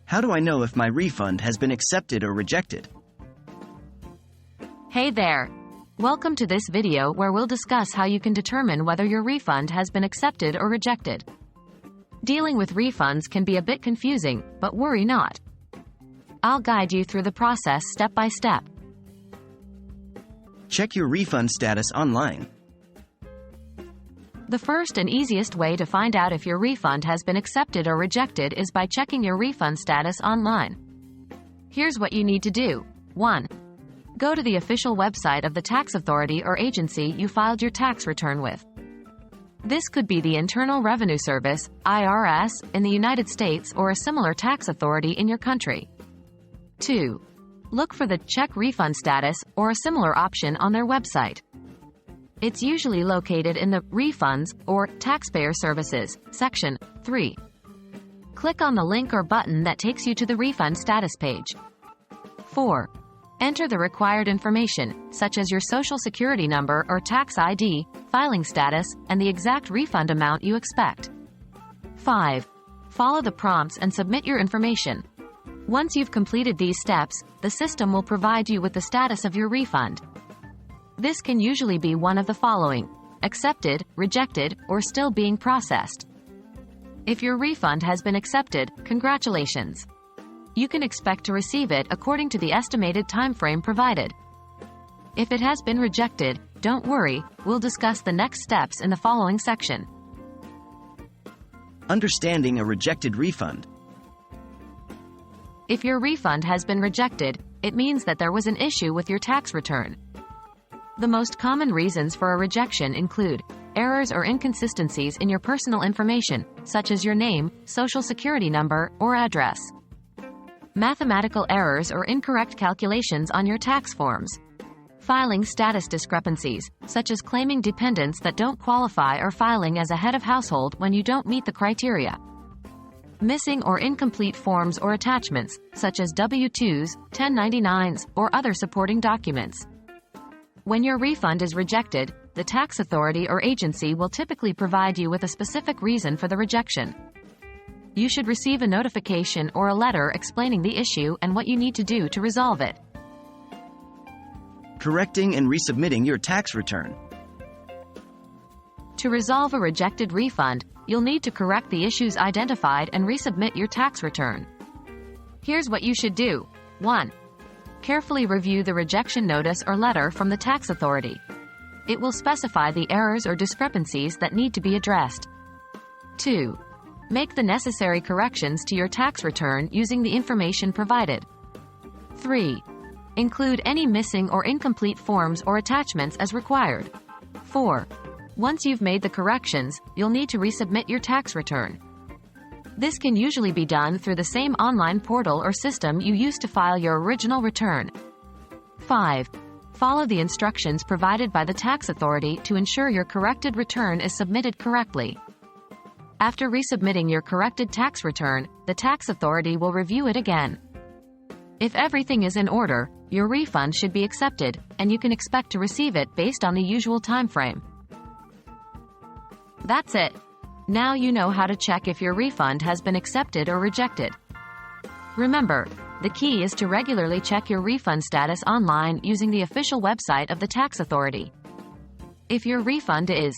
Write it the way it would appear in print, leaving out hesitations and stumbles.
How do I know if my refund has been accepted or rejected? Hey there! Welcome to this video where we'll discuss how you can determine whether your refund has been accepted or rejected. Dealing with refunds can be a bit confusing, but worry not. I'll guide you through the process step by step. Check your refund status online. The first and easiest way to find out if your refund has been accepted or rejected is by checking your refund status online. Here's what you need to do. 1. Go to the official website of the tax authority or agency you filed your tax return with. This could be the Internal Revenue Service, IRS, in the United States or a similar tax authority in your country. 2. Look for the Check Refund Status or a similar option on their website. It's usually located in the Refunds or Taxpayer Services section 3. Click on the link or button that takes you to the refund status page. 4. Enter the required information, such as your Social Security number or tax ID, filing status, and the exact refund amount you expect. 5. Follow the prompts and submit your information. Once you've completed these steps, the system will provide you with the status of your refund. This can usually be one of the following: accepted, rejected, or still being processed. If your refund has been accepted, congratulations! You can expect to receive it according to the estimated time frame provided. If it has been rejected, don't worry, we'll discuss the next steps in the following section. Understanding a rejected refund. If your refund has been rejected, it means that there was an issue with your tax return. The most common reasons for a rejection include errors or inconsistencies in your personal information, such as your name, social security number, or address. Mathematical errors or incorrect calculations on your tax forms. Filing status discrepancies, such as claiming dependents that don't qualify or filing as a head of household when you don't meet the criteria. Missing or incomplete forms or attachments, such as W-2s, 1099s, or other supporting documents. When your refund is rejected, the tax authority or agency will typically provide you with a specific reason for the rejection. You should receive a notification or a letter explaining the issue and what you need to do to resolve it. Correcting and resubmitting your tax return. To resolve a rejected refund, you'll need to correct the issues identified and resubmit your tax return. Here's what you should do. 1. Carefully review the rejection notice or letter from the tax authority. It will specify the errors or discrepancies that need to be addressed. 2. Make the necessary corrections to your tax return using the information provided. 3. Include any missing or incomplete forms or attachments as required. 4. Once you've made the corrections, you'll need to resubmit your tax return. This can usually be done through the same online portal or system you used to file your original return. 5. Follow the instructions provided by the tax authority to ensure your corrected return is submitted correctly. After resubmitting your corrected tax return, the tax authority will review it again. If everything is in order, your refund should be accepted, and you can expect to receive it based on the usual time frame. That's it. Now you know how to check if your refund has been accepted or rejected. Remember, the key is to regularly check your refund status online using the official website of the tax authority. If your refund is